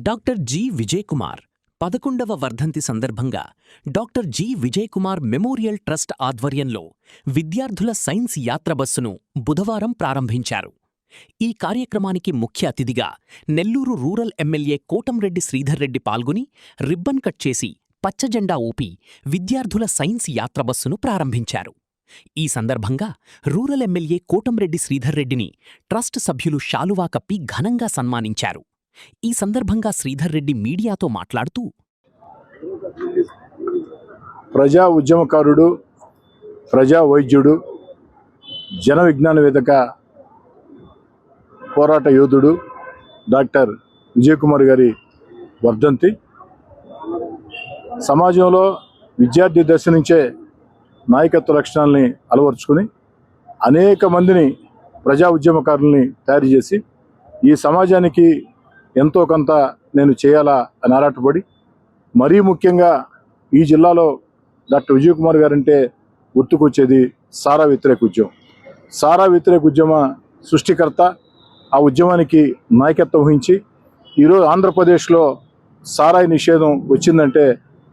Doctor G Vijay Kumar 11వ వర్ధంతి సందర్భంగా doctor G Vijay Kumar memorial trust ఆధ్వర్యంలో విద్యార్థుల సైన్స్ యాత్ర బస్సును బుధవారం ప్రారంభించారు. ఈ కార్యక్రమానికి ముఖ్య అతిథిగా నెల్లూరు రూరల్ ఎమ్మెల్యే కోటంరెడ్డి శ్రీధర్ రెడ్డి పాల్గొని రిబ్బన్ కట్ చేసి పచ్చజెండా ఊపి విద్యార్థుల సైన్స్ యాత్ర బస్సును ప్రారంభించారు. ఈ సందర్భంగా రూరల్ ఎమ్మెల్యే కోటంరెడ్డి శ్రీధర్ రెడ్డిని ట్రస్ట్ సభ్యులు శాలువా కప్పి ఘనంగా సన్మానించారు. ఈ సందర్భంగా శ్రీధర్ రెడ్డి మీడియాతో మాట్లాడుతూ, ప్రజా ఉద్యమకారుడు, ప్రజా వైద్యుడు, జన విజ్ఞాన వేదిక పోరాట యోధుడు డాక్టర్ విజయ్ కుమార్ గారి వర్ధంతి. సమాజంలో విద్యార్థి దశ నుంచే నాయకత్వ లక్షణాలని అలవర్చుకుని అనేక మందిని ప్రజా ఉద్యమకారుల్ని తయారు చేసి ఈ సమాజానికి ఎంతో కొంత నేను చేయాలా అని ఆరాటపడి, మరీ ముఖ్యంగా ఈ జిల్లాలో డాక్టర్ విజయ్ కుమార్ గారంటే గుర్తుకొచ్చేది సారా వ్యతిరేక ఉద్యమం. సారా వ్యతిరేక ఉద్యమ సృష్టికర్త, ఆ ఉద్యమానికి నాయకత్వం వహించి ఈరోజు ఆంధ్రప్రదేశ్లో సారాయి నిషేధం వచ్చిందంటే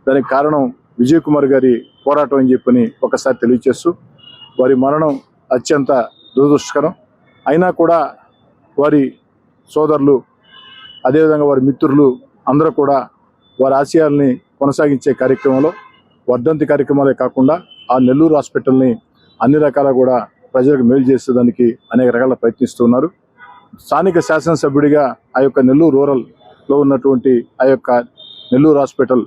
దానికి కారణం విజయ్ కుమార్ గారి పోరాటం అని చెప్పని ఒకసారి తెలియజేస్తూ, వారి మరణం అత్యంత దురదృష్టకరం. అయినా కూడా వారి సోదరులు, అదేవిధంగా వారి మిత్రులు అందరూ కూడా వారి ఆశయాల్ని కొనసాగించే కార్యక్రమంలో వర్ధంతి కార్యక్రమాలే కాకుండా ఆ నెల్లూరు హాస్పిటల్ని అన్ని రకాల కూడా ప్రజలకు మేలు చేసేదానికి అనేక రకాల ప్రయత్నిస్తున్నారు. స్థానిక శాసనసభ్యుడిగా ఆ యొక్క నెల్లూరు రూరల్లో ఉన్నటువంటి ఆ యొక్క నెల్లూరు హాస్పిటల్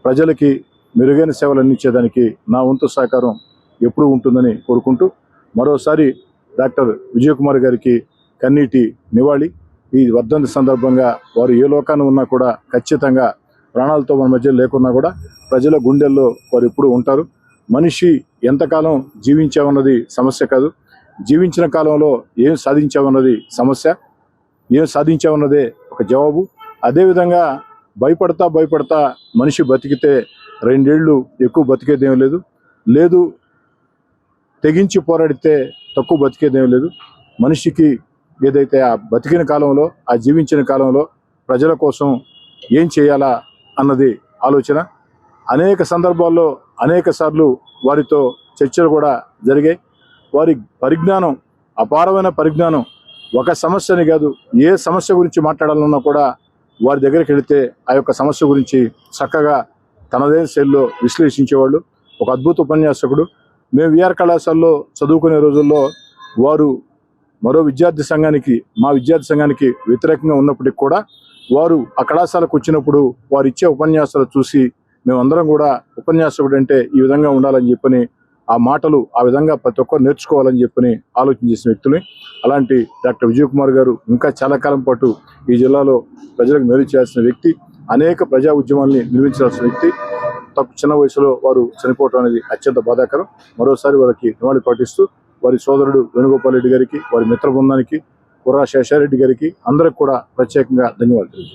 ప్రజలకి మెరుగైన సేవలు అందించేదానికి నా వంతు సహకారం ఎప్పుడూ ఉంటుందని కోరుకుంటూ, మరోసారి డాక్టర్ విజయ్ కుమార్ గారికి కన్నీటి నివాళి. ఈ వర్ధంతి సందర్భంగా వారు ఏ లోకాన్ని ఉన్నా కూడా ఖచ్చితంగా ప్రాణాలతో మన మధ్య లేకున్నా కూడా ప్రజల గుండెల్లో వారు ఎప్పుడూ ఉంటారు. మనిషి ఎంతకాలం జీవించామన్నది సమస్య కాదు, జీవించిన కాలంలో ఏం సాధించామన్నది సమస్య. ఏం సాధించామన్నదే ఒక జవాబు. అదేవిధంగా భయపడతా మనిషి బతికితే 2 ఏళ్ళు ఎక్కువ బతికేదేం లేదు, తెగించి పోరాడితే తక్కువ బతికేదేం లేదు. మనిషికి ఏదైతే ఆ బతికిన కాలంలో, ఆ జీవించిన కాలంలో ప్రజల కోసం ఏం చేయాలా అన్నది ఆలోచన. అనేక సందర్భాల్లో అనేక సార్లు వారితో చర్చలు కూడా జరిగాయి. వారి పరిజ్ఞానం, అపారమైన పరిజ్ఞానం. ఒక సమస్యని కాదు, ఏ సమస్య గురించి మాట్లాడాలన్నా కూడా వారి దగ్గరికి వెళితే ఆ యొక్క సమస్య గురించి చక్కగా తనదైన శైలిలో విశ్లేషించేవాళ్ళు. ఒక అద్భుత ఉపన్యాసకుడు. మేము విఆర్ కళాశాలలో చదువుకునే రోజుల్లో వారు మరో విద్యార్థి సంఘానికి, మా విద్యార్థి సంఘానికి వ్యతిరేకంగా ఉన్నప్పటికీ కూడా వారు ఆ కళాశాలకు వచ్చినప్పుడు వారు ఇచ్చే ఉపన్యాసాలు చూసి మేమందరం కూడా ఉపన్యాసకుడు అంటే ఈ విధంగా ఉండాలని చెప్పని, ఆ మాటలు ఆ విధంగా ప్రతి ఒక్కరు నేర్చుకోవాలని చెప్పని ఆలోచన చేసిన వ్యక్తులు. అలాంటి డాక్టర్ విజయ్ కుమార్ గారు ఇంకా చాలా కాలం పాటు ఈ జిల్లాలో ప్రజలకు మేలు చేయాల్సిన వ్యక్తి, అనేక ప్రజా ఉద్యమాల్ని నిర్మించాల్సిన వ్యక్తి. చిన్న వయసులో వారు చనిపోవటం అనేది అత్యంత బాధాకరం. మరోసారి వారికి నివాళి పాటిస్తూ వారి సోదరుడు వేణుగోపాల్ రెడ్డి గారికి, వారి మిత్ర బృందానికి, కుర్రా శేషారెడ్డి గారికి అందరికి కూడా ప్రత్యేకంగా ధన్యవాదాలు.